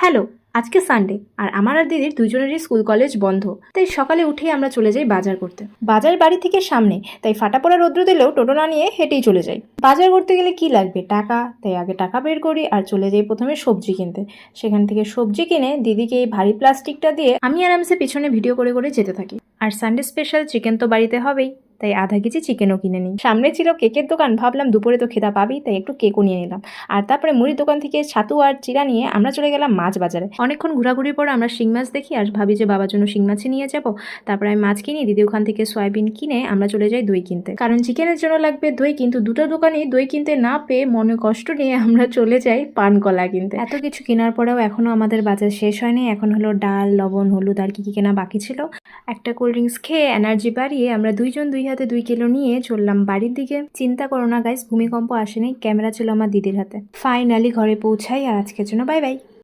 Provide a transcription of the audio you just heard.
Hello, আজকে Sunday আর আমার আর দিদির দুজনেরই স্কুল কলেজ বন্ধ। তাই সকালে উঠেই আমরা চলে যাই বাজার করতে। বাজার বাড়ি থেকে সামনে, তাই ফাটা পড়া রৌদ্র দিলেও টোটো না নিয়ে হেঁটেই চলে যাই। বাজার করতে গেলে কি লাগবে? টাকা। তাই আগে টাকা বের করি আর চলে যাই প্রথমে সবজি কিনতে। সেখান থেকে সবজি কিনে দিদিকে এই ভারী প্লাস্টিকটা দিয়ে আমি আরামসে পিছনে ভিডিও করে করে যেতে থাকি। আর সানডে স্পেশাল চিকেন তো বাড়িতে হবেই, তাই আধা কেজি চিকেনও কিনে নিই। সামনে ছিল কেকের দোকান, ভাবলাম দুপুরে তো খেতে পাবি, তাই একটু কেকও নিয়ে নিলাম। আর তারপরে মুড়ির দোকান থেকে ছাতু আর চিড়া নিয়ে আমরা চলে গেলাম মাছ বাজারে। অনেকক্ষণ ঘোরাঘুরির পর আমরা শিং মাছ দেখি আর ভাবি যে বাবার জন্য শিং মাছই নিয়ে যাবো। তারপরে আমি মাছ কিনি, দিদি ওখান থেকে সয়াবিন কিনে আমরা চলে যাই দই কিনতে, কারণ চিকেনের জন্য লাগবে দই। কিন্তু দুটো দোকানেই দই কিনতে না পেয়ে মনে কষ্ট নিয়ে আমরা চলে যাই পানকলা কিনতে। এত কিছু কেনার পরেও এখনো আমাদের বাজার শেষ হয়নি। এখন হলো ডাল, লবণ, হলুদ আর কি কি কেনা বাকি ছিল। একটা কোল্ড ড্রিঙ্কস খেয়ে এনার্জি বাড়িয়ে আমরা দুইজন দুই হাতে 2 কিলো নিয়ে চললাম বাড়ির দিকে। চিন্তা করো না গাইস, ভূমিকম্প আসেনি, ক্যামেরা ছিল আমার দিদির হাতে। ফাইনালি ঘরে পৌঁছাই আর আজকের জন্য বাই বাই।